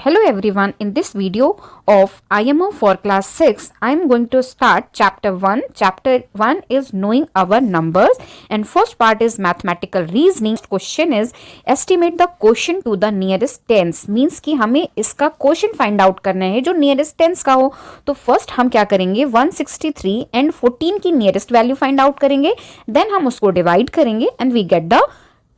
Hello everyone, in this video of IMO for class 6, I am going to start chapter 1. Chapter 1 is knowing our numbers and first part is mathematical reasoning. Question is estimate the quotient to the nearest tens. Means कि हमें इसका quotient find out करना है जो nearest tens का हो. तो first हम क्या करेंगे 163 and 14 की nearest value find out करेंगे. Then हम उसको divide करेंगे and we get the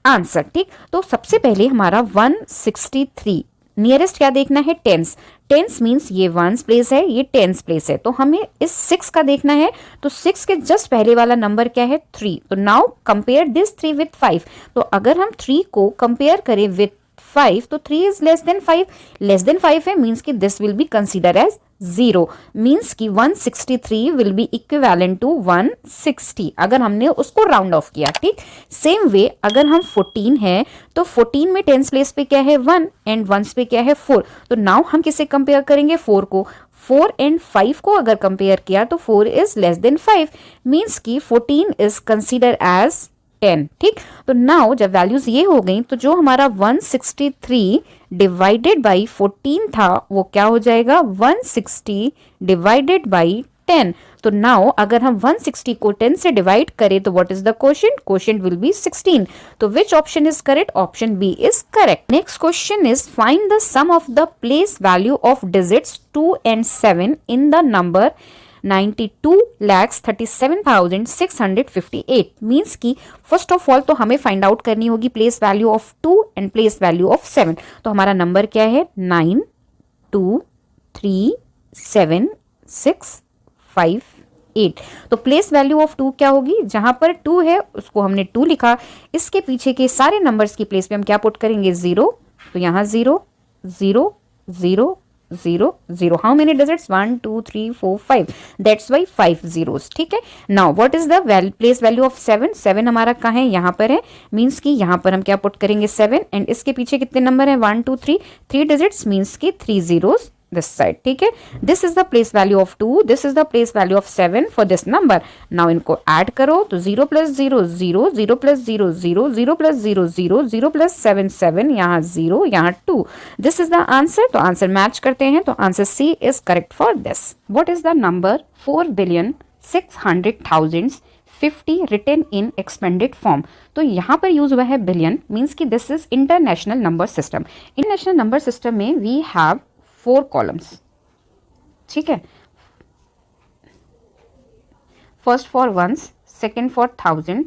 answer. ठीक, तो सबसे पहले हमारा 163 नियरेस्ट क्या देखना है टेंस. टेंस मीन्स ये वंस प्लेस है, ये टेंस प्लेस है, तो हमें इस 6 का देखना है. तो 6 के जस्ट पहले वाला नंबर क्या है 3. तो नाउ कंपेयर दिस 3 विथ 5. तो अगर हम 3 को कंपेयर करें विथ 5 तो 3 is less than 5. Less than 5 है मीन्स कि this will be consider as 0. Means कि 163 विल बी इक्विवेलेंट टू 160 अगर हमने उसको राउंड ऑफ किया. ठीक, सेम वे अगर हम 14 है तो 14 में टेंस प्लेस पे क्या है 1 एंड वंस पे क्या है 4. तो नाउ हम किसे कंपेयर करेंगे 4 को. 4 एंड 5 को अगर कंपेयर किया तो 4 इज लेस देन 5 मीन्स कि 14 इज कंसिडर एज 10. ठीक, तो नाउ जब वैल्यूज ये हो गई तो जो हमारा 163 डिवाइडेड बाई 14 था वो क्या हो जाएगा 160 डिवाइडेड बाई 10. तो नाउ अगर हम 160 को 10 से डिवाइड करें तो what is the quotient. Quotient will be 16. तो which option is correct. Option B is correct. Next question is find the sum of the place value of digits 2 and 7 in the number 92,37,658. Means की first of all तो हमें find out करनी होगी place value of 2 and place value of 7. तो हमारा number क्या है 9 2 3 7 6 5 8. तो प्लेस वैल्यू ऑफ 2 क्या होगी. जहां पर 2 है उसको हमने 2 लिखा. इसके पीछे के सारे नंबर्स की प्लेस पे हम क्या पुट करेंगे 0. तो यहाँ 0 0 0 0 0. How many digits 1 2 3 4 5. That's why 5 zeros. ठीक है. Now what is the place value of 7. 7 हमारा कहाँ है यहाँ पर है. मीन्स कि यहाँ पर हम क्या पुट करेंगे 7 एंड इसके पीछे कितने नंबर है 1 2 3 3 डिजिट्स मीन्स की 3 zeros this side. ठीक है. This is the place value of 2. This is the place value of 7 for this number. Now इनको ऐड करो तो 0 प्लस 0 0 0 प्लस 0 0 0 प्लस 0 0 0 प्लस 7 7 यहाँ 0 यहाँ 2. This is the answer. तो आंसर मैच करते हैं. तो answer C is correct for this. What is the number 4,600,050 written in expanded form. तो यहाँ पर यूज हुआ है बिलियन. मीन्स कि this is international number system. International number system में वी हैव 4 कॉलम्स. ठीक है. First for ones, second for thousand,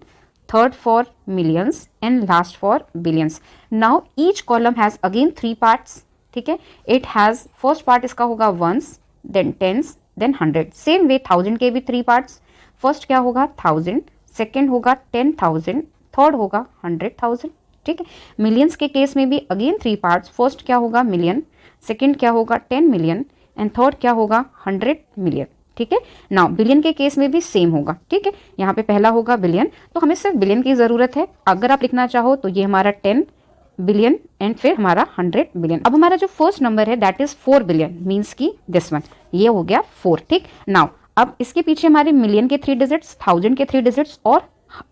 third for millions and last for billions. Now each column has again 3 parts. ठीक है. It has first part इसका होगा ones, then tens, then 100. Same way 1000 के भी 3 parts. First क्या होगा 1000, second होगा 10,000, third होगा 100,000. ठीक है. मिलियंस के केस में भी अगेन 3 पार्ट्स. फर्स्ट क्या होगा मिलियन, सेकेंड क्या होगा 10 मिलियन एंड थर्ड क्या होगा 100 मिलियन. ठीक है. नाउ बिलियन के केस में भी सेम होगा. ठीक है. यहाँ पे पहला होगा बिलियन. तो हमें सिर्फ बिलियन की जरूरत है. अगर आप लिखना चाहो तो ये हमारा 10 बिलियन एंड फिर हमारा 100 बिलियन. अब हमारा जो फर्स्ट नंबर है दैट इज 4 बिलियन. मीन्स की दिस वन, ये हो गया 4. ठीक. नाउ अब इसके पीछे हमारे मिलियन के 3 डिजिट्स, 1000 के 3 डिजिट्स और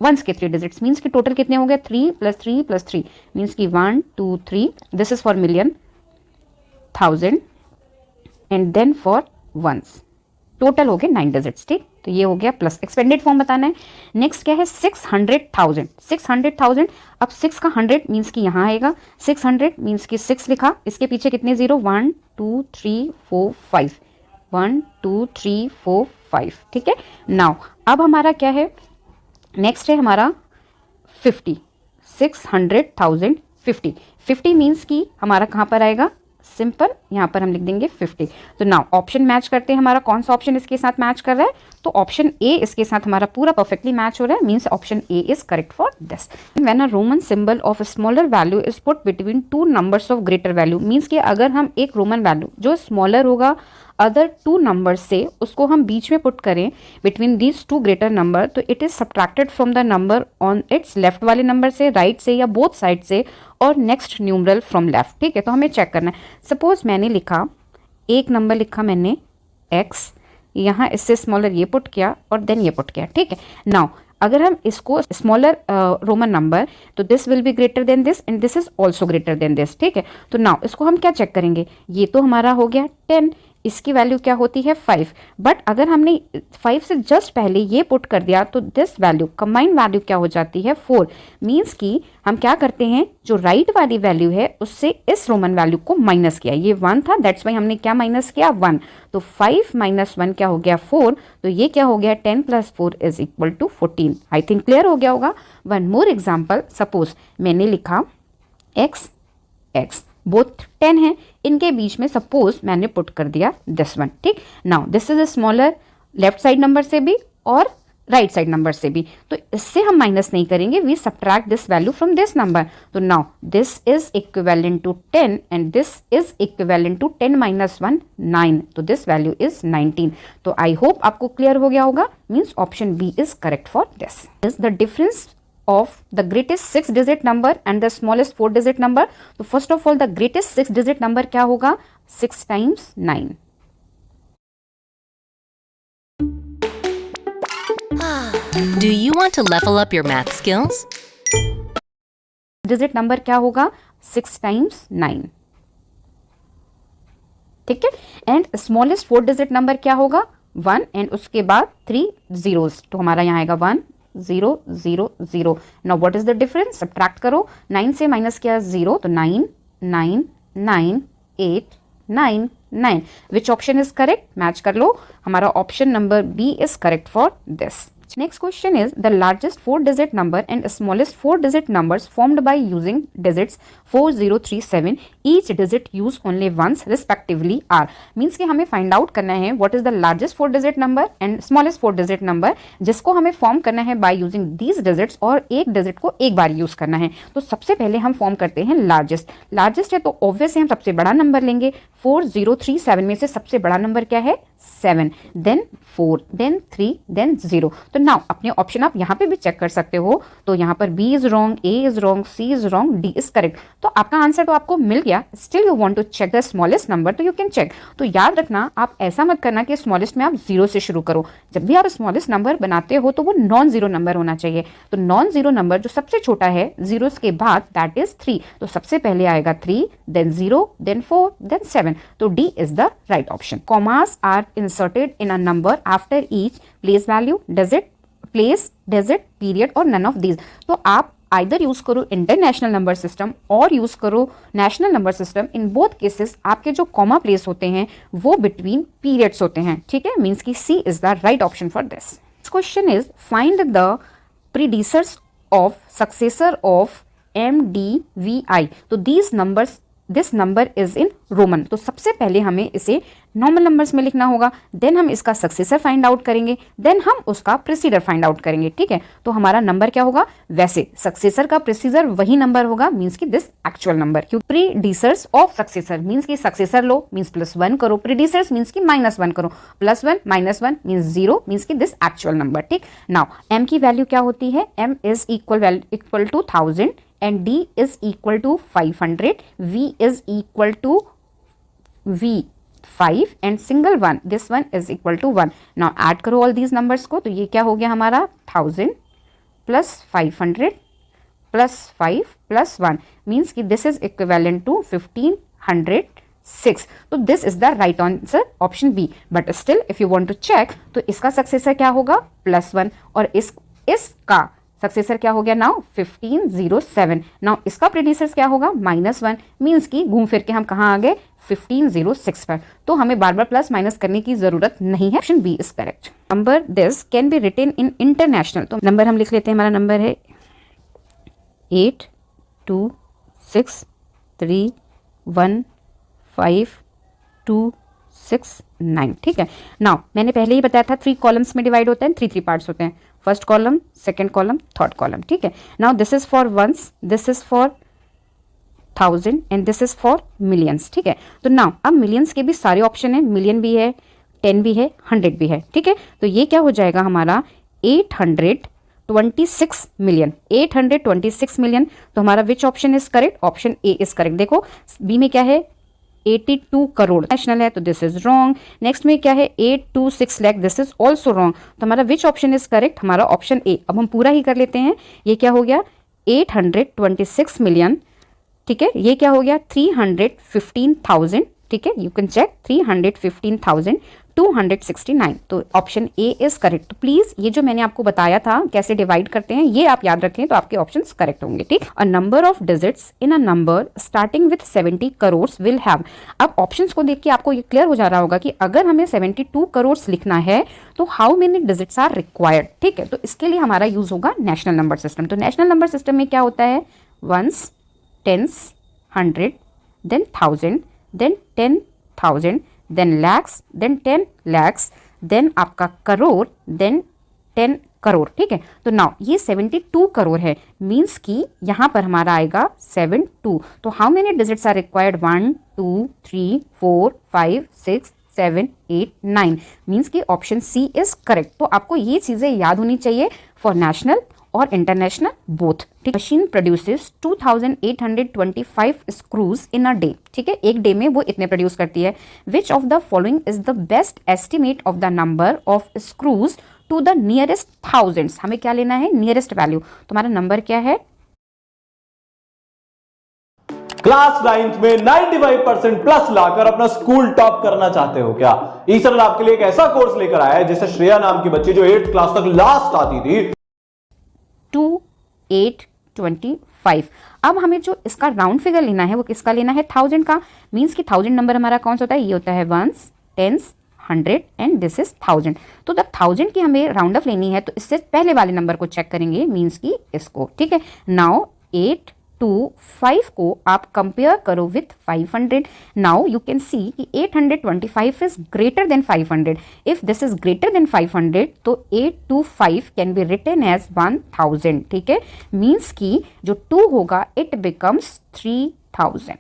वंस के 3 डिजिट्स. मीन्स की टोटल कितने हो गए 3 प्लस 3 प्लस 3. मीन्स की 1 2 3. This is for million, 1000 and then for ones. Total हो गए 9 डिजिट्स. ठीक. तो ये हो गया प्लस. एक्सपेंडेड फॉर्म बताना है. नेक्स्ट क्या है 600,000. 600,000. अब 6 का 100 मीन्स कि यहाँ आएगा. 600 मीन्स कि 6 लिखा. इसके पीछे कितने 0 1 2 3 4 5. 1 2 3 4 5. ठीक है. नाउ अब हमारा क्या है नेक्स्ट है हमारा 50. 600,000 50. 50 मीन्स कि हमारा कहाँ पर आएगा सिंपल यहाँ पर हम लिख देंगे 50. तो नाउ ऑप्शन मैच करते हैं. हमारा कौन सा ऑप्शन इसके साथ मैच कर रहा है. तो ऑप्शन ए इसके साथ हमारा पूरा परफेक्टली मैच हो रहा है. Means option A is correct for this. When a Roman symbol of smaller value is put between 2 numbers of greater value. Means कि अगर हम एक रोमन वैल्यू जो स्मॉलर होगा अदर 2 नंबर्स से उसको हम बीच में पुट करें बिटवीन दीज 2 ग्रेटर नंबर तो it is subtracted from the number on it's left वाले नंबर से, राइट से या बोथ साइड से और नेक्स्ट न्यूमरल फ्रॉम लेफ्ट. ठीक है. तो हमें चेक करना है. सपोज मैंने लिखा एक नंबर लिखा मैंने x, यहाँ इससे स्मॉलर ये पुट किया और देन ये पुट किया. ठीक है. नाउ अगर हम इसको स्मॉलर रोमन नंबर, तो this will be greater than this and this is also greater than this, ठीक है। तो नाउ इसको हम क्या चेक करेंगे, ये तो हमारा हो गया 10, इसकी वैल्यू क्या होती है 5, बट अगर हमने 5 से जस्ट पहले ये पुट कर दिया तो दिस वैल्यू कंबाइंड वैल्यू क्या हो जाती है 4, मीन्स कि हम क्या करते हैं, जो राइट वाली वैल्यू है उससे इस रोमन वैल्यू को माइनस किया, ये 1 था, दैट्स वाई हमने क्या माइनस किया 1, तो 5 माइनस 1 क्या हो गया 4, तो ये क्या हो गया 10 plus 4 is equal to 14। I think clear हो गया होगा। वन मोर एग्जाम्पल, सपोज मैंने लिखा x x बोथ 10 है, इनके बीच में सपोज मैंने पुट कर दिया दिस वन, ठीक। Now this is smaller left side number से भी और राइट साइड नंबर से भी, तो इससे हम माइनस नहीं करेंगे, we subtract this value from this number. तो now this is equivalent to 10 and this is equivalent to 10 minus 1 9, तो दिस वैल्यू इज 19। तो आई होप आपको क्लियर हो गया होगा, means option B is correct for this. Is the difference of the greatest 6-digit number and the smallest 4-digit number। तो first of all the greatest 6-digit number क्या होगा 6 times 9। Do you want to level up your math skills? digit number क्या होगा 6 times 9, ठीक है। And smallest 4-digit number क्या होगा 1 and उसके बाद 3 zeros, तो हमारा यहाँ आएगा 1 0 0 0। Now what is the difference, subtract करो, 9 से माइनस किया 0, तो 9 9 9 8 9 9। Which option is correct, match कर लो, हमारा option number B is correct for this. Next question is the largest 4-digit number and smallest 4-digit numbers formed by using digits 4 0 3 7, each digit used only once respectively are। means कि हमें find out करना है what is the largest 4-digit number and smallest 4-digit number, जिसको हमें form करना है by using these digits, और एक डिजिट को एक बार यूज करना है। तो सबसे पहले हम फॉर्म करते हैं लार्जेस्ट है तो ऑब्वियसली हम सबसे बड़ा नंबर लेंगे, 4 0 3 7 में से सबसे बड़ा नंबर क्या है 7, देन 4, देन 3, देन 0। तो नाउ अपने ऑप्शन आप यहाँ पे भी चेक कर सकते हो, तो यहाँ पर B is wrong, A is wrong, C is wrong, D is correct. तो आपका आंसर तो आपको मिल गया, still you want to check the smallest number, तो यू कैन चेक। तो याद रखना, आप ऐसा मत करना कि स्मॉलेस्ट में आप 0 से शुरू करो, जब भी आप स्मॉलेस्ट नंबर बनाते हो तो वो नॉन जीरो नंबर होना चाहिए। तो नॉन जीरो नंबर जो सबसे छोटा है जीरोस के बाद, दैट इज 3, तो सबसे पहले आएगा 3, देन 0, देन 4, देन 7, तो D is the right option. Commas are inserted in a number after each place value, place, digit, period और नन ऑफ दीज। तो आप आइदर यूज करो इंटरनेशनल नंबर सिस्टम और यूज करो national number system, in both cases आपके जो comma place होते हैं वो बिटवीन पीरियड्स होते हैं, ठीक है। मीन्स की C is the right option for this. Question is find the predecessor of successor of MDVI। तो this number is in Roman, तो सबसे पहले हमें इसे नॉर्मल नंबर्स में लिखना होगा, देन हम इसका सक्सेसर फाइंड आउट करेंगे, देन हम उसका प्रीसीडर फाइंड आउट करेंगे, ठीक है। तो हमारा नंबर क्या होगा, वैसे सक्सेसर का प्रीसीडर वही नंबर होगा, मींस की दिस एक्चुअल नंबर। क्यों, प्रीडिसर्स ऑफ सक्सेसर मींस की सक्सेसर लो, मींस +1 करो, प्रीडिसर्स मींस की -1 करो, +1 -1 मींस 0, मींस की दिस एक्चुअल नंबर, ठीक। नाउ m की वैल्यू क्या होती है, m is equal to 1000 and D is equal to 500, V is equal to V5 and single one, this one is equal to 1। now add करो all these numbers को, तो ये क्या हो गया हमारा 1000 plus 500 plus 5 plus 1 means कि this is equivalent to 1506। तो this is the right answer option B, but still if you want to check तो इसका सक्सेसर क्या होगा +1 और इसका सक्सेसर क्या हो गया नाउ 1507। नाउ इसका प्रीडिसर्स क्या होगा -1, मींस की घूम फिर के हम कहाँ आ गए 1506 पर। तो हमें बार बार प्लस माइनस करने की जरूरत नहीं है, option B is correct. Number this can be written in international, तो नंबर हम लिख लेते हैं, हमारा नंबर है 8 2 6 3 1 5 2 6 9, ठीक है। नाउ मैंने पहले ही बताया था 3 कॉलम्स में डिवाइड होता है, 3 पार्ट्स होते हैं, first column, second column, third column, ठीक है। Now this is for ones, this is for 1000 and this is for millions, ठीक है। तो नाउ अब मिलियंस के भी सारे ऑप्शन है, मिलियन भी है, 10 भी है, 100 भी है, ठीक है। तो ये क्या हो जाएगा हमारा 826 मिलियन, 826 मिलियन। तो हमारा विच option is correct, option A is correct. देखो बी में क्या है 82 करोड़ नेशनल है, तो दिस इज रॉन्ग। नेक्स्ट में क्या है 826 lakh, this is also wrong. तो हमारा विच ऑप्शन इज करेक्ट, हमारा ऑप्शन ए। अब हम पूरा ही कर लेते हैं। ये क्या हो गया 826 मिलियन, ठीक है। ये क्या हो गया 315,000, ठीक है। यू कैन चेक 315,269, तो ऑप्शन ए इज करेक्ट। तो प्लीज ये जो मैंने आपको बताया था कैसे डिवाइड करते हैं ये आप याद रखें, तो आपके ऑप्शंस करेक्ट होंगे, ठीक। A number of digits in a number starting with 70 crore will have. अब ऑप्शंस को देख के आपको ये क्लियर हो जा रहा होगा कि अगर हमें 72 करोड़ लिखना है तो how many digits are required, ठीक है। तो इसके लिए हमारा यूज होगा नेशनल नंबर सिस्टम। तो नेशनल नंबर सिस्टम में क्या होता है ones, tens, 100, then 1000, then 10,000, then lakhs, then 10 lakhs, then आपका करोड़, then 10 करोड़, ठीक है। तो नाउ ये 72 करोड़ है, मीन्स कि यहाँ पर हमारा आएगा 72। तो how many digits are required 1 2 3 4 5 6 7 8 9, means कि ऑप्शन सी इज करेक्ट। तो आपको ये चीजें याद होनी चाहिए फॉर नेशनल और इंटरनेशनल बोथ, ठीक। Machine produces 2825 screws in a day, ठीक है। एक डे में वो इतने प्रोड्यूस करती है। Which of the following is the best estimate of the number of screws to the nearest thousands. हमें क्या लेना है नियरेस्ट वैल्यू। तुम्हारा नंबर क्या है क्लास 9th में 95% प्लस लाकर अपना स्कूल टॉप करना चाहते हो क्या? ईसरल आपके लिए एक ऐसा कोर्स लेकर आया है जिससे श्रेया नाम की बच्ची जो 8th क्लास तक लास्ट आती थी 2825। अब हमें जो इसका राउंड फिगर लेना है वो किसका लेना है 1000 का, मींस कि 1000 नंबर हमारा कौन सा होता है, ये होता है ones, tens, 100 and this is 1000। तो जब 1000 की हमें राउंड ऑफ लेनी है तो इससे पहले वाले नंबर को चेक करेंगे, मींस कि इसको, ठीक है। नाउ 825 को आप कंपेयर करो विथ 500। नाउ यू कैन सी कि 825 is greater than 500। If this is greater than 500 तो 825 कैन बी रिटन एज 1000, ठीक है। मीन्स कि जो 2 होगा इट बिकम्स 3000,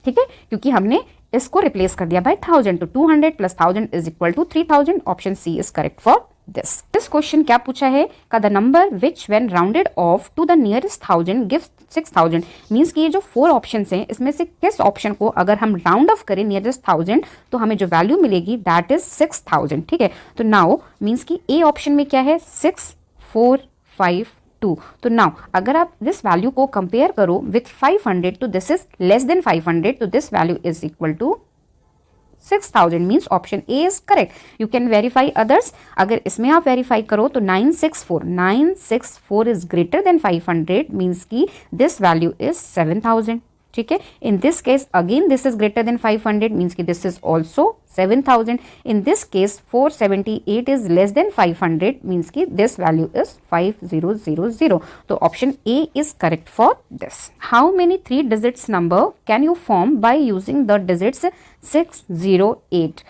ठीक है, क्योंकि हमने इसको रिप्लेस कर दिया बाय 1000। तो 200 plus 1000 is equal to 3000। Option C is correct for this question क्या पूछा है का the number which when rounded off to the nearest 1000 gives 6000। Means कि ये जो 4 ऑप्शंस हैं इसमें से किस ऑप्शन को अगर हम राउंड ऑफ करें नियरेस्ट 1000 तो हमें जो वैल्यू मिलेगी दैट इज 6000, ठीक है। तो नाउ मींस कि ए ऑप्शन में क्या है 6452। तो नाउ अगर आप दिस वैल्यू को कंपेयर करो विथ 500 तो दिस इज लेस देन 500, तो this value is equal to 6000, means option A is correct. You can verify others. अगर इसमें आप वेरीफाई करो तो 964 इज ग्रेटर देन 500, मीन्स की दिस वैल्यू इज 7000, ठीक है। In this case again this is greater than 500, means की this is also 7000। In this case 478 is less than 500, means की दिस वैल्यू इज 5000। तो option A is correct for this. How many 3 digits number can you form by using the digits 608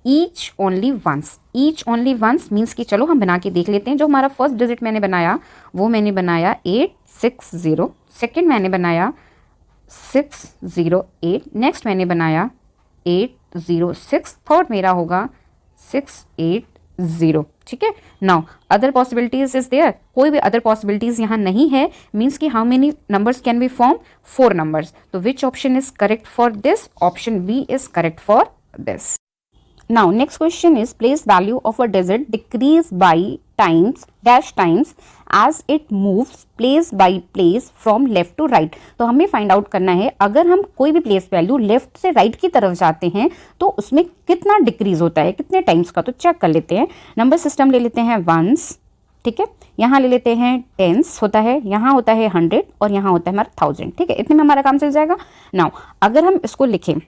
each only once means कि चलो हम बना के देख लेते हैं। जो हमारा फर्स्ट डिजिट मैंने बनाया वो मैंने बनाया 860, सेकेंड मैंने बनाया 608, नेक्स्ट मैंने बनाया 806, थर्ड मेरा होगा 680, ठीक है। Now other possibilities is there, कोई भी अदर पॉसिबिलिटीज यहाँ नहीं है, मीन्स कि how many numbers can be form 4 numbers. तो which option is correct for this, option B is correct for this. Now next question is place value of a digit decrease by dash times as it moves place by place from left to right। तो हमें find out करना है अगर हम कोई भी place value left से right की तरफ जाते हैं तो उसमें कितना डिक्रीज होता है, कितने टाइम्स का। तो चेक कर लेते हैं। नंबर सिस्टम ले लेते हैं वंस, ठीक है। यहाँ ले लेते हैं टेंस होता है, यहाँ होता है 100 और यहाँ होता है हमारा 1000, ठीक है। इतने में हमारा काम चल जाएगा। नाउ अगर हम इसको लिखें,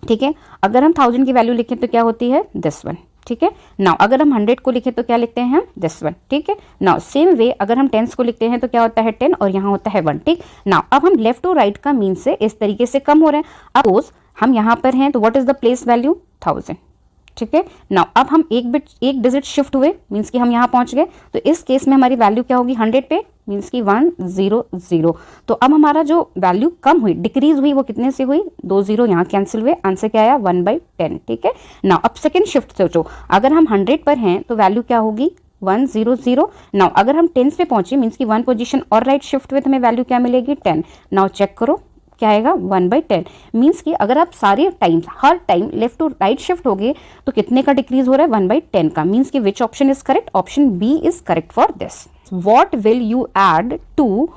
ठीक है, अगर हम 1000 की वैल्यू लिखें तो क्या होती है दिस वन, ठीक है। नाउ अगर हम 100 को लिखें तो क्या लिखते हैं हम दिस वन, ठीक है। नाउ सेम वे अगर हम 10 को लिखते हैं तो क्या होता है 10 और यहाँ होता है 1, ठीक। नाउ अब हम लेफ्ट टू राइट का मीन से इस तरीके से कम हो रहे हैं। अपोज हम यहाँ पर हैं तो what is the place value 1000, ठीक है। नाउ अब हम एक डिजिट शिफ्ट हुए, मीन्स कि हम यहाँ पहुंच गए। तो इस केस में हमारी वैल्यू क्या होगी 100 पे, मीन्स की 100। तो अब हमारा जो वैल्यू कम हुई, डिक्रीज हुई, वो कितने से हुई 2 0 यहाँ कैंसिल हुए। आंसर क्या आया 1/10, ठीक है। नाउ अब सेकेंड शिफ्ट सोचो, अगर हम 100 पर हैं तो वैल्यू क्या होगी 100। नाउ अगर हम 10 पे पहुंचे मीन्स की 1 पोजीशन और राइट शिफ्ट हुए तो हमें वैल्यू क्या मिलेगी 10। नाउ चेक करो क्या आएगा 1/10। मीन्स कि अगर आप सारे टाइम्स हर time left to right shift हो गए तो कितने का डिक्रीज हो रहा है 1/10 का। मीन्स कि which option is correct, option B is correct for this. What will you add to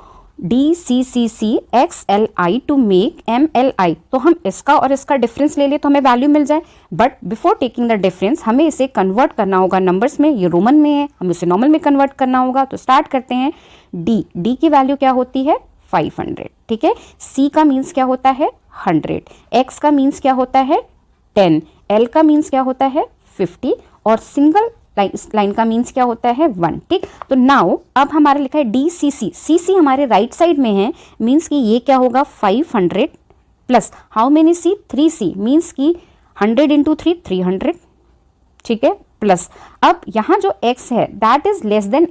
DCCC XLI to make MLI। तो हम इसका और इसका डिफरेंस ले ले तो हमें वैल्यू मिल जाए, but before taking the difference हमें इसे कन्वर्ट करना होगा नंबर्स में। ये रोमन में है, हमें इसे नॉर्मल में कन्वर्ट करना होगा। तो स्टार्ट करते हैं। डी की वैल्यू क्या होती है 500, ठीक है। C का मीन्स क्या होता है 100, X का मीन्स क्या होता है 10, L का मीन्स क्या होता है 50 और सिंगल लाइन का मीन्स क्या होता है 1, ठीक। तो नाउ अब हमारा लिखा है DCC, CC हमारे राइट साइड में है, मीन्स कि ये क्या होगा 500 plus how many C 3C, means कि 100 इंटू 3 300, ठीक है। प्लस अब यहाँ जो x है that is less then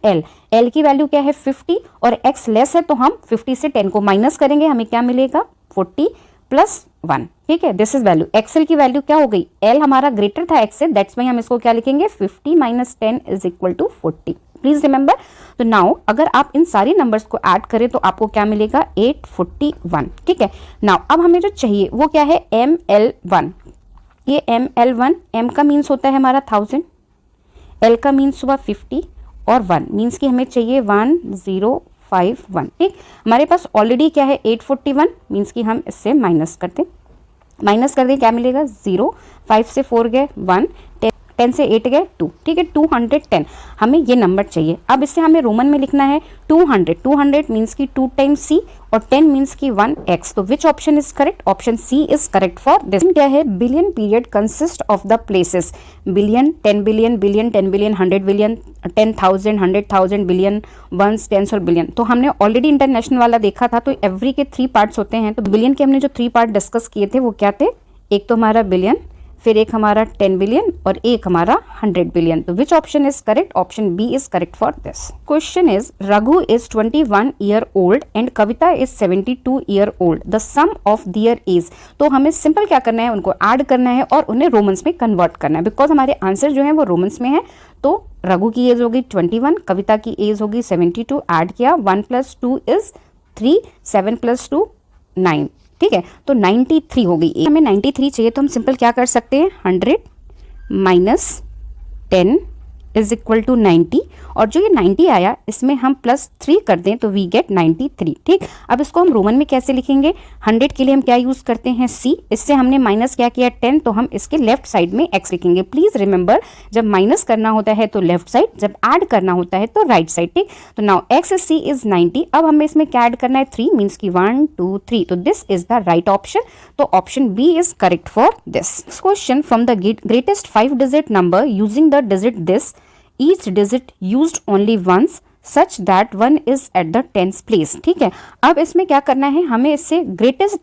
L की वैल्यू क्या है 50 और x लेस है तो हम 50 से 10 को माइनस करेंगे, हमें क्या मिलेगा 40 प्लस 1, ठीक है। This is value. XL की वैल्यू क्या हो गई, L हमारा ग्रेटर था X से, दैट्स वाई हम इसको क्या लिखेंगे 50 minus 10 is equal to 40, please remember. तो नाउ अगर आप इन सारी नंबर्स को ऐड करें तो आपको क्या मिलेगा 841, ठीक है। नाउ अब हमें जो चाहिए वो क्या है ML1। ये ML1, M का मीन्स होता है हमारा 1000, L का मीन्स हुआ 50 और 1 मीन्स कि हमें चाहिए 1051, ठीक। हमारे पास ऑलरेडी क्या है 841, मीन्स कि हम इससे माइनस कर दें क्या मिलेगा 0, 5 से 4 गए 1, 10 से 8 गए 2, ठीक है। 210 हमें ये नंबर चाहिए। अब इससे हमें रोमन में लिखना है 200 मीन्स की 2 टाइम्स C और 10 मीन्स की 1x। तो which option is correct, option C is correct for this. क्या है billion period consist of the places billion, 10 billion, billion, 10 billion, 100 billion, 10,000, 100,000, billion, ones, tens और बिलियन। तो हमने ऑलरेडी इंटरनेशनल वाला देखा था, तो एवरी के 3 पार्ट्स होते हैं। तो बिलियन के हमने जो 3 पार्ट डिस्कस किए थे वो क्या थे, एक तो हमारा बिलियन, फिर एक हमारा 10 बिलियन और एक हमारा 100 बिलियन। तो which option is correct, option B is correct for this. Question is Raghu is 21 year old and Kavita is 72 year old, the sum of their age. तो हमें सिंपल क्या करना है, उनको ऐड करना है और उन्हें रोमन्स में कन्वर्ट करना है, बिकॉज हमारे आंसर जो है वो रोमन्स में है। तो रघु की एज होगी 21, कविता की एज होगी 72, ऐड किया 1 + 2 इज 3, 7 + 2 9, ठीक है। तो 93 हो गई। हमें 93 चाहिए तो हम सिंपल क्या कर सकते हैं 100 माइनस 10 इज इक्वल टू 90 और जो ये 90 आया इसमें हम +3 कर दें तो वी गेट 93, ठीक। अब इसको हम रोमन में कैसे लिखेंगे, 100 के लिए हम क्या यूज करते हैं C, इससे हमने माइनस क्या किया 10 तो हम इसके लेफ्ट साइड में x लिखेंगे। प्लीज रिमेंबर जब माइनस करना होता है तो लेफ्ट साइड, जब ऐड करना होता है तो राइट साइड, ठीक। तो नाउ x C इज 90। अब हमें इसमें क्या ऐड करना है 3 मीन्स की 1 2 3, तो this is the right option. तो option B is correct for this. Question from the greatest 5 digit number using the digit this, each digit used only once such that 1 is at the 10th place, ठीक है। अब इसमें क्या करना है, हमें इससे ग्रेटेस्ट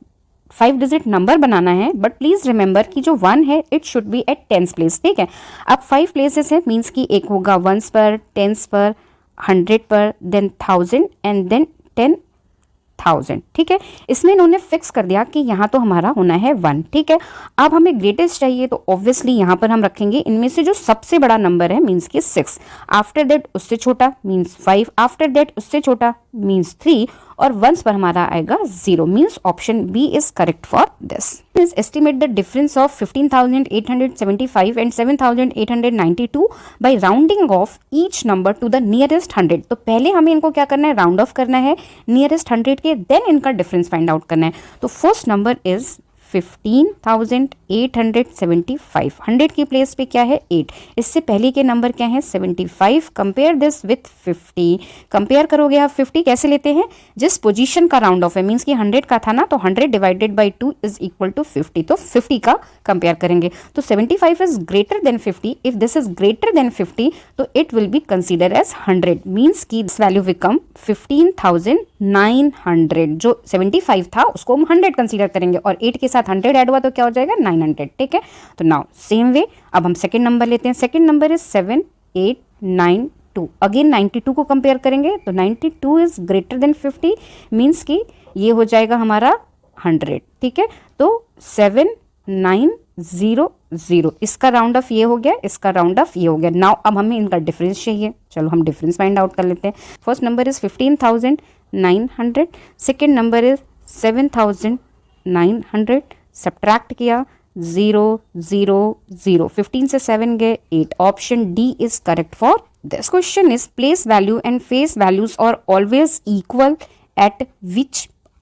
5 डिजिट नंबर बनाना है, बट प्लीज रिमेंबर कि जो 1 है it should be at 10th place, ठीक है। अब 5 प्लेसेस है मीन्स कि एक होगा 1s पर, 10s पर, 100 पर, देन 1000 एंड देन 10,000, ठीक है। इसमें इन्होंने फिक्स कर दिया कि यहाँ तो हमारा होना है 1, ठीक है। अब हमें ग्रेटेस्ट चाहिए तो ऑब्वियसली यहाँ पर हम रखेंगे इनमें से जो सबसे बड़ा नंबर है मीन्स कि 6, आफ्टर दैट उससे छोटा मीन्स 5, आफ्टर दैट उससे छोटा मीन्स 3 और 1s पर हमारा आएगा 0, means option B is correct for this. Is estimate the difference of 15,875 and 7,892 by rounding off each number to the nearest 100। तो पहले हमें इनको क्या करना है, राउंड ऑफ करना है नियरेस्ट 100 के, देन इनका डिफरेंस फाइंड आउट करना है। तो फर्स्ट नंबर इज 15,875, 100 की प्लेस पे क्या है 8, इससे पहले के नंबर क्या है 75, कंपेयर दिस विथ 50, कंपेयर करोगे आप 50 कैसे लेते हैं, जिस पोजीशन का राउंड ऑफ है मींस कि 100 का था ना, तो 100 divided by 2 is equal to 50, तो 50 का कंपेयर करेंगे। तो 75 is greater than 50, if this is greater than 50 तो it will be consider as 100, means की दिस वैल्यू बिकम 15,900, जो 75 था उसको हम 100 कंसिडर करेंगे और 8 के साथ 100 ऐड हुआ तो क्या हो जाएगा 900, ठीक है। तो नाउ सेम वे अब हम सेकंड नंबर लेते हैं। सेकंड नंबर इज 7892, अगेन 92 को कंपेयर करेंगे तो 92 इज ग्रेटर देन 50, मीन्स कि ये हो जाएगा हमारा 100, ठीक है। तो 7900, इसका राउंड ऑफ ये हो गया, इसका राउंड ऑफ ये हो गया। नाउ अब हमें इनका डिफरेंस चाहिए, चलो हम डिफरेंस फाइंड आउट कर लेते हैं। First number is 15,900, second number is 7,000 900, subtract किया 0 0 0, 15 से 7 गए 8. Option D is correct for this. Question is place value and face values are always equal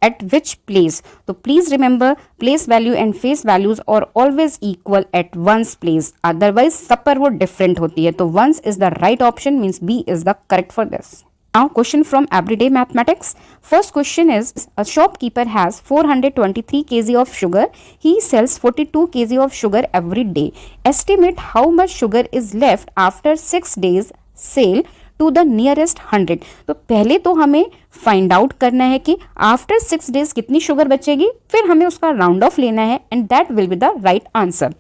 at which place. तो please remember place value and face values are always equal at one's place, otherwise सब पर वो different होती है. तो one's is the right option, means B is the correct for this. Now question from everyday mathematics. First question is, a shopkeeper has 423 kg of sugar. He sells 42 kg of sugar every day. Estimate how much sugar is left after 6 days sale to the nearest 100. तो पहले तो हमें find out करना है कि after 6 days कितनी sugar बचेगी, फिर हमें उसका राउंड ऑफ लेना है and that will be the right answer.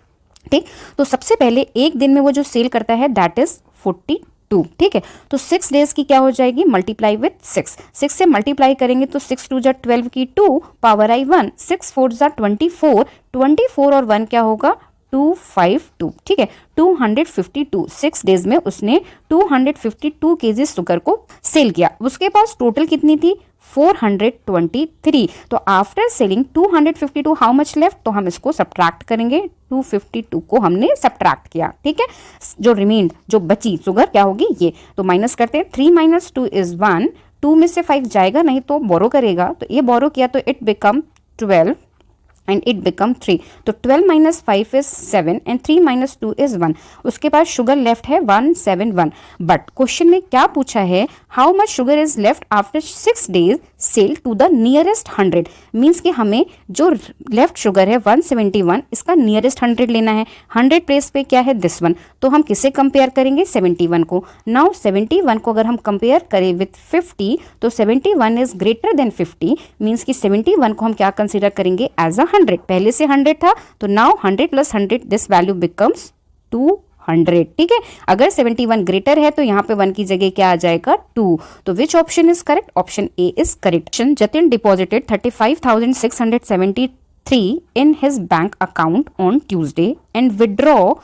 ठीक, तो सबसे पहले एक दिन में वो जो सेल करता है दैट इज 42. ठीक है, तो 6 डेज की क्या हो जाएगी, मल्टीप्लाई विथ 6 से मल्टीप्लाई करेंगे तो 6 2 जा 12 की 2 पावर आई 1, 6 4 जा 24 और 1 क्या होगा 252. ठीक है, 252 6 डेज में उसने 252 केजी शुगर को सेल किया. उसके पास टोटल कितनी थी 423. तो after selling 252 how much left, तो हम इसको सब्ट्रैक्ट करेंगे. 252 को हमने सब्ट्रैक्ट किया. ठीक है, जो रिमेंड जो बची शुगर क्या होगी ये, तो माइनस करते हैं. 3 - 2 इज 1. 2 में से 5 जाएगा नहीं तो बोरो करेगा, तो ये बोरो किया तो it become 12 and it become 3. तो 12 - 5 is 7 and 3 - 2 is 1. उसके पास शुगर लेफ्ट है 171. बट क्वेश्चन में क्या पूछा है, how much sugar is left after 6 days sale to the nearest 100. Means कि हमें जो लेफ्ट शुगर है 171, इसका नियरेस्ट 100 लेना है. 100 प्लेस पे क्या है दिस वन, तो हम किसे कंपेयर करेंगे 71 को. नाउ 71 को अगर हम कंपेयर करें विथ 50, तो 71 इज ग्रेटर देन 50. मीन्स कि 71 को हम क्या कंसिडर करेंगे एज अ 100. पहले से 100 था, तो नाउ 100 + 100 दिस वैल्यू बिकम्स 200. ठीक है, अगर 71 ग्रेटर है तो यहाँ पे 1 की जगह क्या आ जाएगा 2. तो which option is correct, option A is correct. Jatin deposited 35,673 in his bank account on Tuesday and withdraw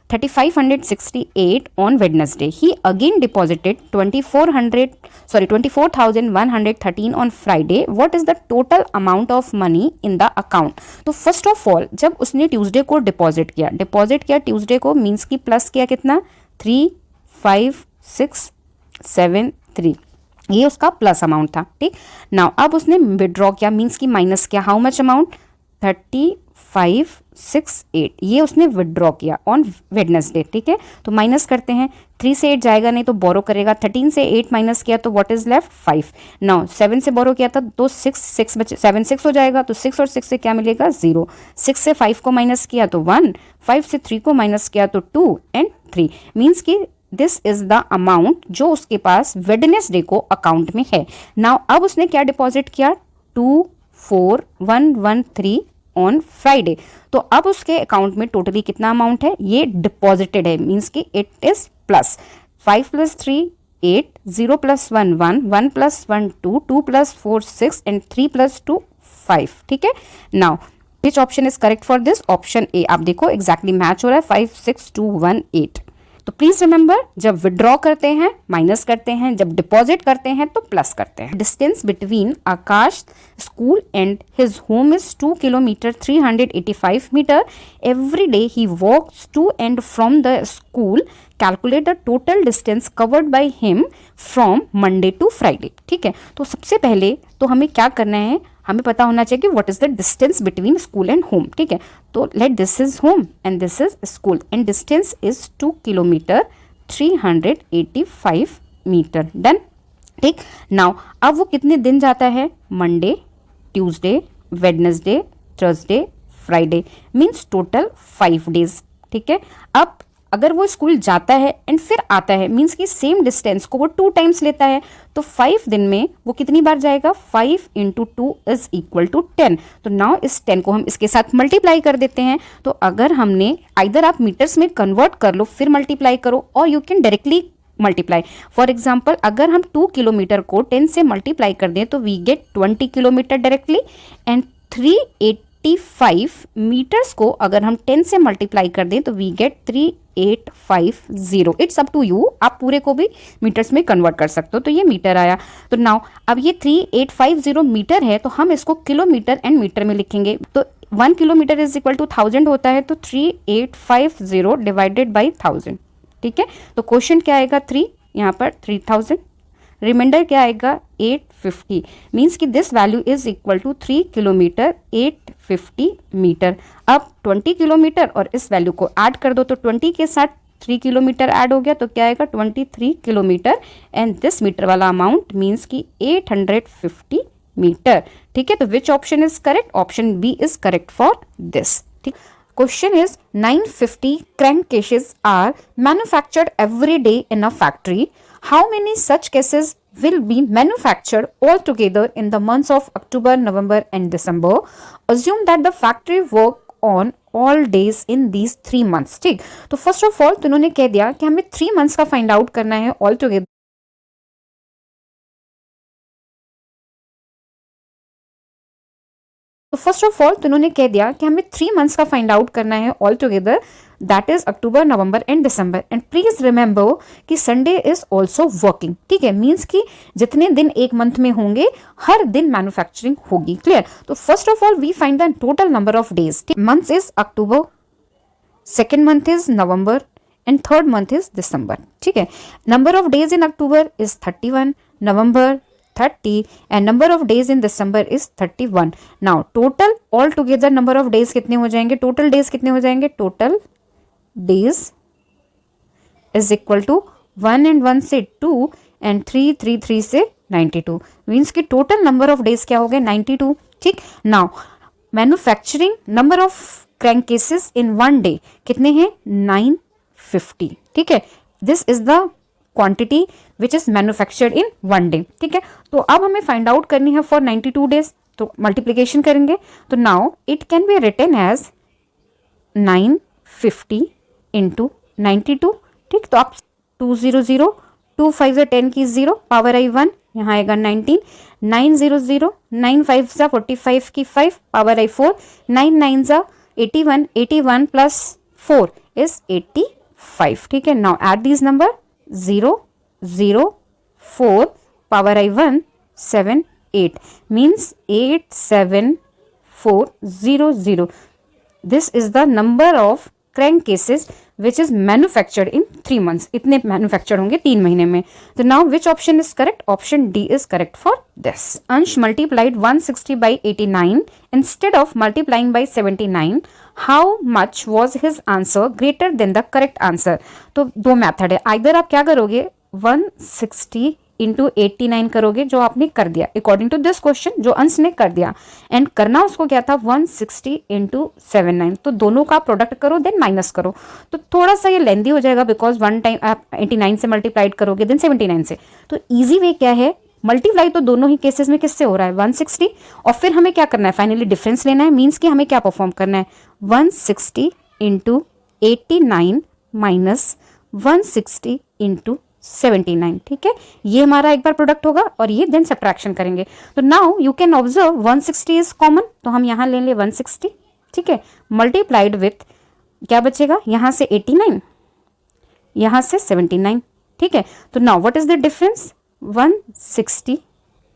3,568 on Wednesday. He again deposited 24,113 on Friday. What is the total amount of money in the account? तो first of all जब उसने Tuesday को deposit किया Tuesday को, means की plus किया कितना 3,5,6,7,3, ये उसका प्लस अमाउंट था. ठीक, नाउ अब उसने विड्रॉ किया, मीन्स की माइनस किया. हाउ मच अमाउंट 35,668, ये उसने विड्रॉ किया ऑन वेडनेसडे. ठीक है, तो माइनस करते हैं. 3 से 8 जाएगा नहीं तो बोरो करेगा. 13 से 8 माइनस किया तो व्हाट इज लेफ्ट 5. नाउ 7 से बोरो किया था तो 6 बचे, 7 6 हो जाएगा, तो 6 और 6 से क्या मिलेगा 0. 6 से 5 को माइनस किया तो 1, 5 से 3 को माइनस किया तो 2 एंड 3. मीन्स की दिस इज द अमाउंट जो उसके पास वेडनेसडे को अकाउंट में है. नाउ अब उसने क्या डिपॉजिट किया 24,113 ऑन फ्राइडे. तो अब उसके अकाउंट में टोटली कितना अमाउंट है, ये डिपॉजिटेड है. मीन्स कि इट इज प्लस 5 + 3 8, 0 + 1 1, 1 + 1 2, 2 + 4 6 एंड 3 + 2 5. ठीक है, now which option is correct for this, option A. आप देखो एग्जैक्टली मैच हो रहा है 5 6 2 1 8. तो प्लीज रिमेंबर, जब विड्रॉ करते हैं माइनस करते हैं, जब डिपॉजिट करते हैं तो प्लस करते हैं. Distance between Akash school and his home is 2 kilometer 385 meter. Every day he walks to and from the school. Calculate the total distance covered by him from Monday to Friday. ठीक है, तो सबसे पहले तो हमें क्या करना है, हमें पता होना चाहिए कि what is the distance between school and home. ठीक है, तो let this is home and this is school and distance is 2 kilometer 385 meter. Done. ठीक, नाउ अब वो कितने दिन जाता है, Monday, Tuesday, Wednesday, Thursday, Friday, means total 5 days. ठीक है, अब अगर वो स्कूल जाता है एंड फिर आता है, मीन्स कि सेम डिस्टेंस को वो 2 टाइम्स लेता है, तो 5 दिन में वो कितनी बार जाएगा 5 × 2 इज इक्वल टू 10. तो नाउ इस 10 को हम इसके साथ मल्टीप्लाई कर देते हैं. तो अगर हमने आइदर आप मीटर्स में कन्वर्ट कर लो फिर मल्टीप्लाई करो, और you can directly multiply. For example अगर हम 2 किलोमीटर को 10 से मल्टीप्लाई कर दें तो we get 20 kilometer directly and 385 meters को अगर हम 10 से मल्टीप्लाई कर दें तो we get 3850। It's up to you, आप पूरे को भी मीटर्स में कन्वर्ट कर सकते हो। तो ये मीटर आया। तो नाउ अब ये 3850 मीटर है तो हम इसको किलोमीटर एंड मीटर में लिखेंगे। तो 1 किलोमीटर इज इक्वल टू 1000 होता है, तो 3850 डिवाइडेड बाई 1000। ठीक है, तो क्वेश्चन क्या आएगा 3, यहाँ पर 3000, रिमाइंडर क्या आएगा 850। मीन्स कि this value is equal to 3 kilometer 850 meter. अब 20 किलोमीटर और इस वैल्यू को ऐड कर दो, तो 20 के साथ 3 किलोमीटर ऐड हो गया, तो क्या आएगा 23 किलोमीटर एंड दिस मीटर वाला अमाउंट मीन्स कि 850 मीटर। ठीक है, तो which option is correct? Option B is correct for this. ठीक, question is 950 crankcases are manufactured every day in a factory. How many such cases will be manufactured altogether in the months of October, November and December? Assume that the factory work on all days in these 3 months. ठीक, तो first of all तो उन्होंने कह दिया कि हमें 3 months का find out करना है ऑल टुगेदर। तो फर्स्ट ऑफ ऑल तो उन्होंने कह दिया कि हमें 3 मंथ्स का फाइंड आउट करना है all together, that is October, November and December. And please remember कि संडे इज ऑल्सो वर्किंग। ठीक है, मीन्स कि जितने दिन एक मंथ में होंगे हर दिन मैन्युफैक्चरिंग होगी। क्लियर? तो first of all we find the total number of days. Month is October, second month is November and third month is December. ठीक है, number of days in October is 31, November 30 and number of days in December is 31. Now total all together number of days कितने हो जाएंगे? total days कितने हो जाएंगे? total days is equal to 1 and 1 से 2 and 3 से 92 means कि total number of days क्या हो गए? 92। ठीक, now manufacturing number of crank cases in one day कितने हैं? 950। ठीक है, this is the quantity which is manufactured in one day. ठीक है, तो अब हमें फाइंड आउट करनी है फॉर 92 डेज, तो मल्टीप्लीकेशन करेंगे। तो now it can be written as 950 into 92। ठीक, तो आप 200, 2 5 से 10 की 0, पावर आई 1, यहाँ आएगा 19, 900, 9 5 जा 45 की 5, पावर आई 4, 9 9 जा 81, 81 प्लस 4 इज 85। ठीक है, now add this number 0 0 4 power I 1 7 8 means 87400. This is the number of crank cases which is manufactured in 3 months. इतने manufactured होंगे 3 महीने में। तो now which option is correct? Option D is correct for this. Ansh multiplied 160 by 89 instead of multiplying by 79. How much was his answer greater than the correct answer? तो दो method है, either आप क्या करोगे 160 इंटू 89 करोगे जो आपने कर दिया अकॉर्डिंग टू दिस क्वेश्चन, जो अंश ने कर दिया, एंड करना उसको क्या था 160 इंटू 79। तो दोनों का प्रोडक्ट करो देन माइनस करो। तो थोड़ा सा ये लेंदी हो जाएगा बिकॉज वन टाइम आप 89 से मल्टीप्लाइड करोगे देन 79 से। तो ईजी वे क्या है, मल्टीप्लाई तो दोनों ही केसेस में किससे हो रहा है 160, और फिर हमें क्या करना है फाइनली डिफरेंस लेना है। मीन्स कि हमें क्या परफॉर्म करना है 160 इंटू 89 माइनस 160 इंटू 79। ठीक है, ये हमारा एक बार प्रोडक्ट होगा और ये देन सब्ट्रैक्शन करेंगे। तो now you can observe 160 is common, तो हम यहाँ ले लें 160। ठीक है, मल्टीप्लाइड विथ क्या बचेगा, यहाँ से 89, यहाँ से 79। ठीक है, तो now what is the difference 160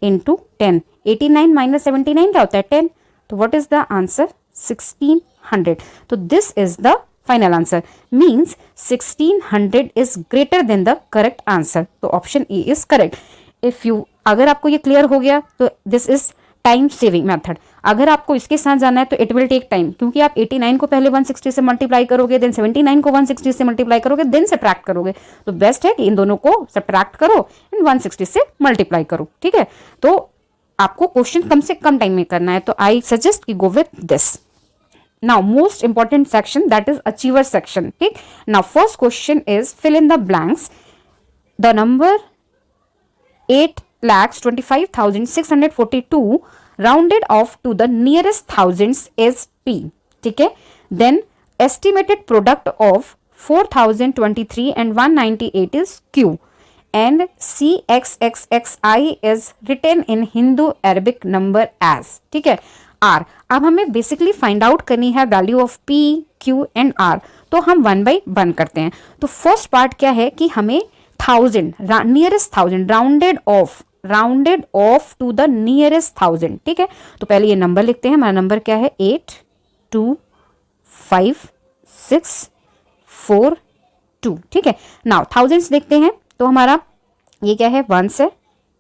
into 10, 89 minus 79 क्या होता है 10, तो व्हाट इज द आंसर 1600। तो this is the final answer, means 1600 is greater than the correct answer. तो option A is correct. If you, अगर आपको ये क्लियर हो गया तो this is time saving method. अगर आपको इसके साथ जाना है तो इट विल टेक टाइम, क्योंकि आप 89 को पहले 160 से मल्टीप्लाई करोगे, देन 79 को 160 से मल्टीप्लाई करोगे, देन सब्ट्रैक्ट करोगे। तो बेस्ट है कि इन दोनों को सब्ट्रैक्ट करो एंड 160 से मल्टीप्लाई करो। ठीक है, तो आपको क्वेश्चन कम से कम टाइम में करना है, तो आई सजेस्ट कि go with this. Now most important section, that is achiever section. Okay, now first question is fill in the blanks. The number 8,25,642 rounded off to the nearest thousands is P. ठीक है, then estimated product of 4,023 and 198 is Q, and CXXXI is written in Hindu Arabic number as. ठीक है, are. अब हमें basically find out करनी है value of P, Q and R, तो हम 1 by 1 करते हैं। तो फर्स्ट पार्ट क्या है कि हमें 1000 nearest 1000 rounded off to the nearest 1000, ठीक है। तो पहले ये नंबर लिखते हैं, हमारा नंबर क्या है 825642, ठीक है। नाउ थाउजेंड्स देखते हैं, तो हमारा ये क्या है 1 है,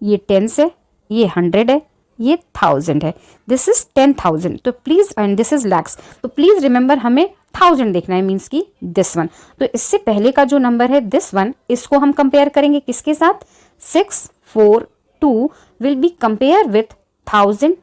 ये 10 है, ये 100 है, ये 1000 है, दिस इज 10,000। तो please, and this is lakhs, तो प्लीज रिमेंबर हमें 1000 देखना है, मीन्स की दिस वन। तो इससे पहले का जो नंबर है दिस वन, इसको हम कंपेयर करेंगे किसके साथ, 642 will be compare with 1000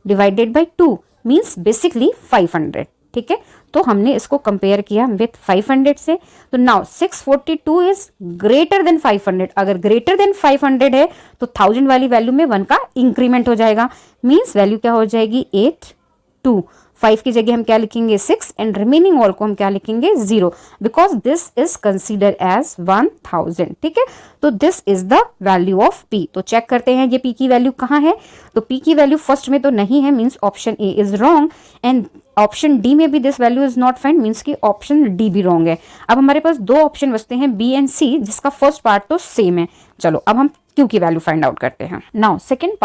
divided by 2 means basically 500, ठीक है। तो हमने इसको कंपेयर किया विथ 500 से। तो नाउ 642 इज ग्रेटर देन 500, अगर ग्रेटर देन 500 है तो 1000 वाली वैल्यू में 1 का इंक्रीमेंट हो जाएगा, मीन्स वैल्यू क्या हो जाएगी 82। 5 की जगह हम क्या लिखेंगे 6 एंड रिमेनिंग ऑल को हम क्या लिखेंगे 0, because this is consider as 1000, ठीक है। तो this is the value of P. तो चेक करते हैं ये पी की वैल्यू कहाँ है। तो पी की वैल्यू फर्स्ट में तो नहीं है, means option A is wrong, and option D में भी this value is not find, means की ऑप्शन डी भी रॉन्ग है। अब हमारे पास दो ऑप्शन बचते हैं बी एंड सी, जिसका फर्स्ट पार्ट तो सेम है। चलो अब हम क्यू की वैल्यू फाइंड आउट करते हैं। Now second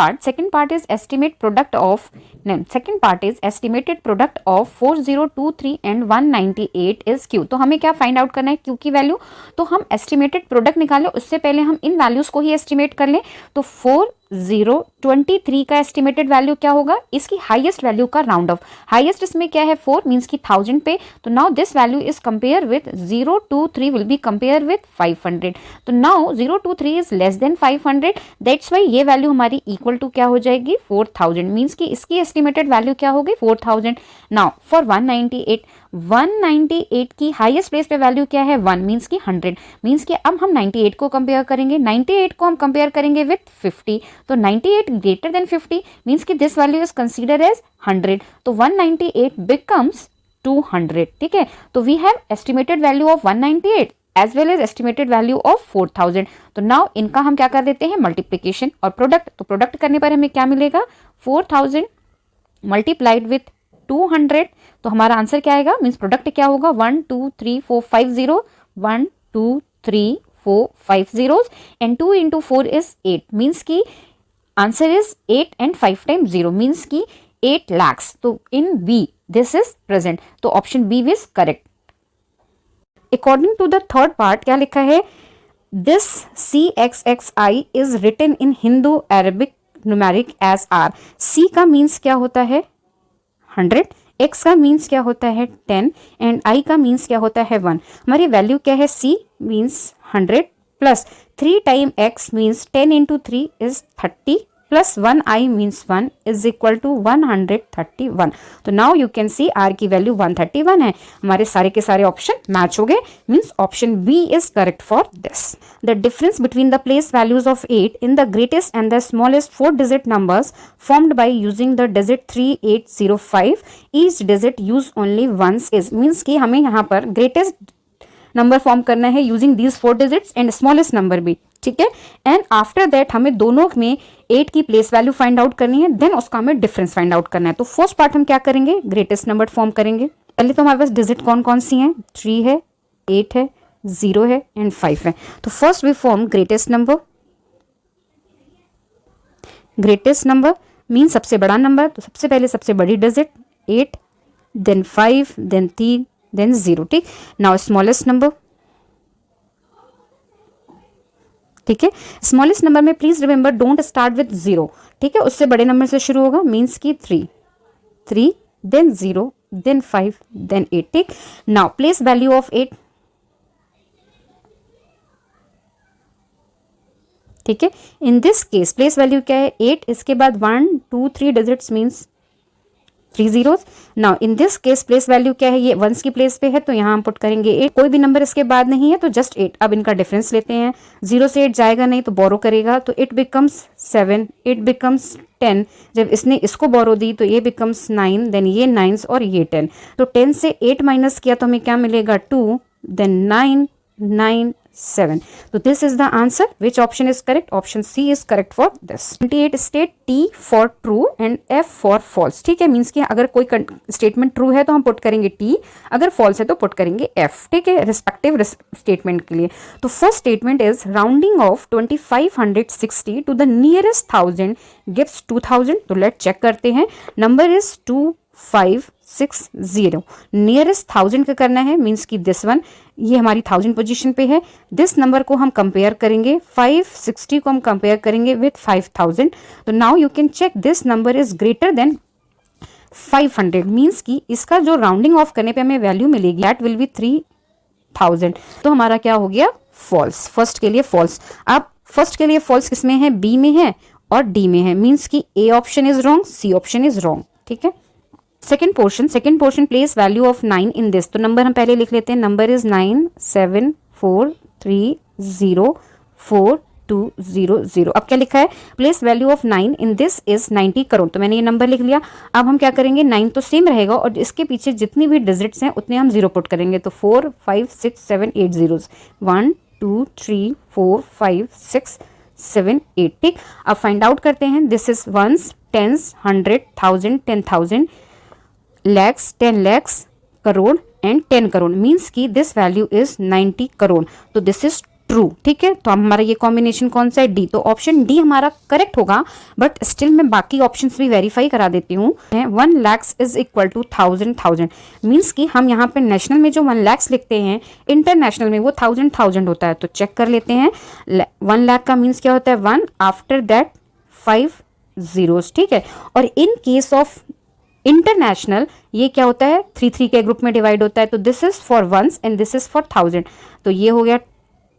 part is estimated product of 4023 and 198 is Q. तो हमें क्या फाइंड आउट करना है क्यू की वैल्यू। तो हम एस्टिमेटेड प्रोडक्ट निकालें, उससे पहले हम इन वैल्यूज को ही एस्टिमेट कर लें। तो 4023 का एस्टिमेटेड वैल्यू क्या होगा, इसकी हाईएस्ट वैल्यू का राउंड ऑफ। हाईएस्ट इसमें क्या है 4, मीन्स की 1000 पे। तो now this value is compare with 023 will be compare with 500। तो now 023 is less than 500, that's why ये वैल्यू हमारी इक्वल टू क्या हो जाएगी 4000, मीन्स की इसकी एस्टिमेटेड वैल्यू क्या होगी 4000। नाउ फॉर 198 की हाईएस्ट प्लेस पे वैल्यू क्या है 1, मीन्स की 100, मीन्स की अब हम 98 को कंपेयर करेंगे, 98 को हम कंपेयर करेंगे विथ 50। तो 98 ग्रेटर देन 50, मीन्स की this value is consider as 100। तो 198 बिकम्स 200, ठीक है। तो we have estimated value of 198 as well as estimated value of 4000। तो नाउ इनका हम क्या कर देते हैं मल्टीप्लीकेशन और प्रोडक्ट। तो प्रोडक्ट करने पर हमें क्या मिलेगा 4000 मल्टीप्लाइड विथ 200। तो हमारा आंसर क्या आएगा, मीन्स प्रोडक्ट क्या होगा 1 2 3 4 5 0, 1 2 3 4 5 zeros and 2 into 4 is 8, means की answer is 8 and 5 times 0, means की 8 lakhs। तो in B this is present, तो option B is correct. According to the third part क्या लिखा है, this CXXI is written in Hindu Arabic numeric as are. C का means क्या होता है 100, x का मीन्स क्या होता है 10 एंड i का मीन्स क्या होता है 1। हमारी वैल्यू क्या है c means 100 plus 3 time x means 10 into 3 is 30 plus 1 i means 1 is equal to 131। तो now you can see r की वैल्यू 131 है। हमारे सारे के सारे ऑप्शन मैच हो गए, means option B is correct for this. The difference between the place values of 8 in the greatest and the smallest 4 digit numbers formed by using the digit 3805, each digit use only once is, means कि हमें यहाँ पर greatest number form करना है using these 4 digits and smallest number भी, ठीक है। And after that हमें दोनों में 8 की प्लेस वैल्यू फाइंड आउट करनी है, देन उसका हमें डिफरेंस फाइंड आउट करना है। तो फर्स्ट पार्ट हम क्या करेंगे, ग्रेटेस्ट नंबर फॉर्म करेंगे। पहले तो हमारे पास डिजिट कौन कौन सी हैं, 3 है, 8 है, 0 है एंड 5 है। तो first we form greatest number. Greatest number mean सबसे बड़ा नंबर, तो सबसे पहले सबसे बड़ी डिजिट 8, देन 5, देन 3, देन 0, ठीक। नाउ स्मॉलेस्ट नंबर, ठीक है। स्मॉलेस्ट नंबर में please remember don't start with 0, ठीक है, उससे बड़े नंबर से शुरू होगा, मीन्स की 3, देन 0, देन 5, देन 8, ठीक। नाउ प्लेस वैल्यू ऑफ 8, ठीक है। In this case place value क्या है 8, इसके बाद 1 2 3 digits means 3 zeros। Now in this case place value क्या है, ये वंस की प्लेस पे है तो यहाँ हम पुट करेंगे 8, कोई भी नंबर इसके बाद नहीं है तो जस्ट 8। अब इनका डिफरेंस लेते हैं, 0 से 8 जाएगा नहीं तो बोरो करेगा, तो 8 बिकम्स 7, 8 बिकम्स 10, जब इसने इसको बोरो दी तो ये बिकम्स 9, देन ये 9 और ये 10। तो 10 से 8 माइनस किया तो हमें क्या मिलेगा 2, then 9, 9, 7. So this is the answer. Which option is correct? Option C is correct for this. 28 state T for true and F for false. ठीक है, मीन्स कि अगर कोई स्टेटमेंट ट्रू है तो हम पुट करेंगे T, अगर फॉल्स है तो पुट करेंगे F. ठीक है, रिस्पेक्टिव स्टेटमेंट के लिए. तो first statement is rounding off 2560 to the nearest 1000 gives 2000. तो लेट चेक करते हैं. Number is 2560. नियरेस्ट 1000 का करना है, मीन्स कि दिस वन, ये हमारी 1000 पोजीशन पे है. दिस नंबर को हम कंपेयर करेंगे, 560 को हम कंपेयर करेंगे विथ 5000. तो now you can check this number is greater than 500, means कि इसका जो राउंडिंग ऑफ करने पे हमें वैल्यू मिलेगी दैट विल बी 3000. तो हमारा क्या हो गया? फॉल्स. फर्स्ट के लिए फॉल्स. अब फर्स्ट के लिए फॉल्स किसमें है? बी में है और डी में है, मीन्स कि A option is wrong, C option is wrong. ठीक है. Second portion place value of 9 in this. तो नंबर हम पहले लिख लेते हैं. Number is 974304200. अब क्या लिखा है? Place value of 9 in this is 90 crore. तो मैंने ये नंबर लिख लिया. अब हम क्या करेंगे? 9 तो सेम रहेगा और इसके पीछे जितनी भी डिजिट्स हैं उतने हम जीरो पुट करेंगे. तो 4 5 6 7 8 zeros. 1 2 3 4 5 6 7 8. ठीक. अब फाइंड आउट करते हैं. This is ones, tens, 100, 1000, 10,000, lakhs, 10 lakhs, crore and 10 crore, means की दिस वैल्यू इज 90 करोड़. तो दिस इज ट्रू. ठीक है. तो हमारा ये कॉम्बिनेशन कौन सा है? डी. तो ऑप्शन डी हमारा करेक्ट होगा. बट स्टिल मैं बाकी ऑप्शंस भी वेरीफाई करा देती हूँ. 1 lakhs is equal to 1000, means कि हम यहाँ पे नेशनल में जो 1 lakhs लिखते हैं, इंटरनेशनल में वो 1000 होता है. तो चेक कर लेते हैं. 1 lakh का मीन्स क्या होता है? 1, आफ्टर दैट 5 zeros. ठीक है. और इन केस ऑफ इंटरनेशनल ये क्या होता है? 3 के ग्रुप में डिवाइड होता है. तो this is for ones and this is for 1000. तो ये हो गया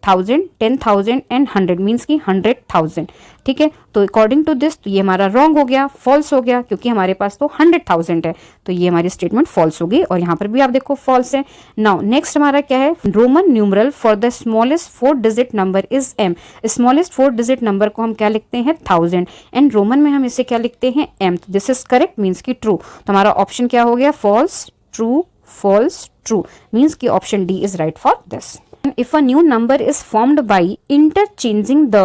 1000, 10,000 एंड 100, मीन्स की 100,000. ठीक है. तो अकॉर्डिंग टू दिस तो ये हमारा रॉन्ग हो गया, फॉल्स हो गया, क्योंकि हमारे पास तो 100,000 है. तो ये हमारी स्टेटमेंट फॉल्स हो गई और यहाँ पर भी आप देखो फॉल्स है. नाउ नेक्स्ट हमारा क्या है? Roman numeral for the smallest 4 digit number is M. Smallest 4 digit number को हम क्या लिखते हैं? 1000, एंड रोमन में हम इसे क्या लिखते हैं? एम. तो दिस इज करेक्ट, मीन्स की ट्रू. तो हमारा ऑप्शन क्या हो गया? False, true, false, true, means की option D is right for this. If a new number is formed by interchanging the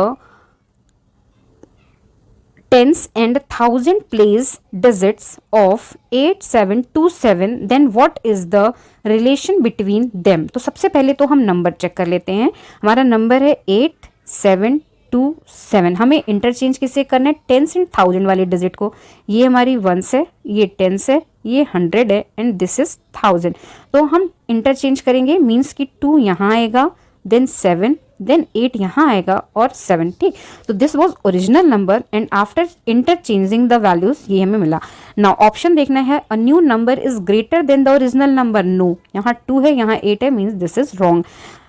tens and thousand place digits of 8727, then what is the relation between them? तो सबसे पहले तो हम number check कर लेते हैं. हमारा नंबर है 8727. हमें इंटरचेंज किसे करना है? टेंस एंड 1000 वाले डिजिट को. ये हमारी 1 है, ये 10 है, ये 100 है एंड दिस इज 1000. तो हम इंटरचेंज करेंगे, मीन्स कि 2 यहाँ आएगा, देन 7, देन 8 यहाँ आएगा और 7. ठीक. तो this was original number and after interchanging the values ये हमें मिला. नाउ ऑप्शन देखना है. A new number is greater than the original number. No, यहाँ 2 है, यहाँ 8 है, means this is wrong.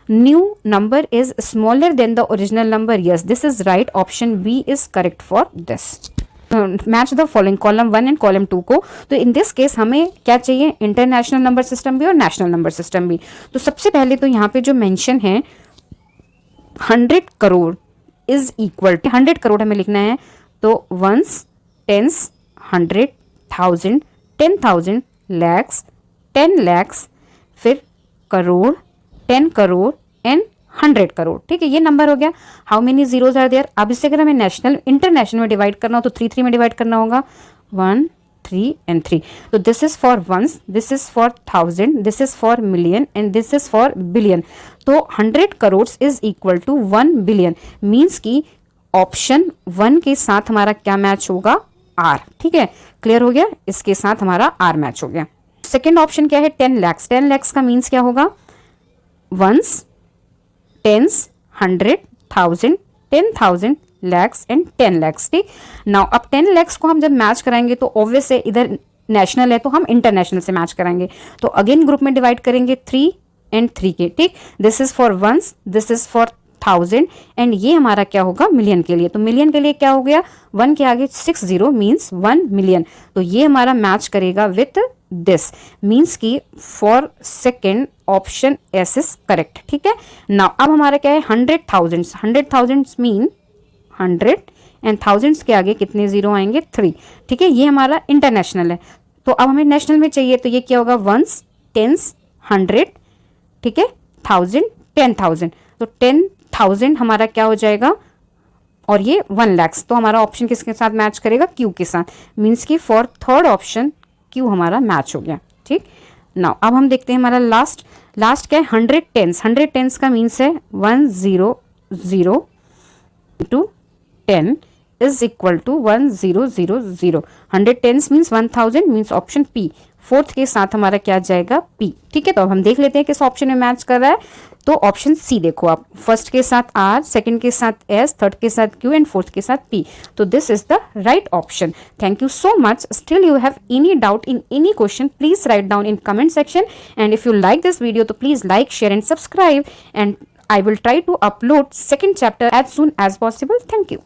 New number is smaller than the original number. Yes, this is right. Option B is correct for this. Match the following column 1 and column 2 को. तो in this case हमें क्या चाहिए? International number system भी और national number system भी. तो सबसे पहले तो यहाँ पे जो मेंशन है 100 crore is equal to 100 crore हमें लिखना है. तो वंस, टेंस, 100, 1000, 10,000, लैक्स, 10 लैक्स, फिर करोड़, 10 करोड़ एंड 100 करोड़. ठीक है. ये नंबर हो गया. How many zeros are there? अब इससे अगर हमें नेशनल इंटरनेशनल में डिवाइड करना हो तो 3 में डिवाइड करना होगा. 1 3 एंड 3. तो this is for ones, this is for 1000, this is for million and this is for billion. तो 100 crore is equal to 1 billion, means की ऑप्शन 1 के साथ हमारा क्या मैच होगा? आर. ठीक है. क्लियर हो गया. इसके साथ हमारा आर मैच हो गया. सेकेंड ऑप्शन क्या है? 10 लैक्स. 10 लैक्स का मीन्स क्या होगा? Ones, tens, 100, 1000, 10,000, lakhs and 10 lakhs. ठीक. नाउ अब 10 लैक्स को हम जब मैच कराएंगे तो ऑब्वियस है इधर नेशनल है तो हम इंटरनेशनल से मैच कराएंगे. तो अगेन ग्रुप में डिवाइड करेंगे 3 एंड 3 के. ठीक. This is for ones, this is for 1000 and ये हमारा क्या होगा? मिलियन के लिए. तो मिलियन के लिए क्या हो गया? 1 के आगे 6 0 मीन्स 1 मिलियन. तो ये हमारा मैच करेगा विथ दिस, मीन्स की for second option S is correct. ठीक है. नाउ अब हमारा क्या है? 100,000. 100,000 मीन 100 एंड थाउजेंड्स के आगे कितने जीरो आएंगे? 3. ठीक है. ये हमारा इंटरनेशनल है. तो अब हमें नेशनल में चाहिए तो ये क्या होगा? वंस, टेंस, 100, ठीक है, 1000, 10,000. तो 10,000 हमारा क्या हो जाएगा, और ये 1 लाख, तो हमारा ऑप्शन किसके साथ मैच करेगा, क्यू के साथ, मीन्स कि फॉर थर्ड ऑप्शन क्यू हमारा मैच हो गया। ठीक, नाउ अब हम देखते हैं हमारा लास्ट क्या है, 100 टेंस का मीन्स है 100 into 10 is equal to 1000। 100 tens means 1000 means option P, fourth के साथ हमारा क्या जाएगा, पी। ठीक है, तो अब हम देख लेते हैं किस ऑप्शन में मैच कर रहा है। तो ऑप्शन सी देखो आप, फर्स्ट के साथ आर, सेकंड के साथ एस, थर्ड के साथ क्यू एंड फोर्थ के साथ पी। तो this is the right option. Thank you so much. Still you have any doubt in any question, please write down in comment section. And if you like this video, so please like, share and subscribe. And I will try to upload second chapter as soon as possible. Thank you.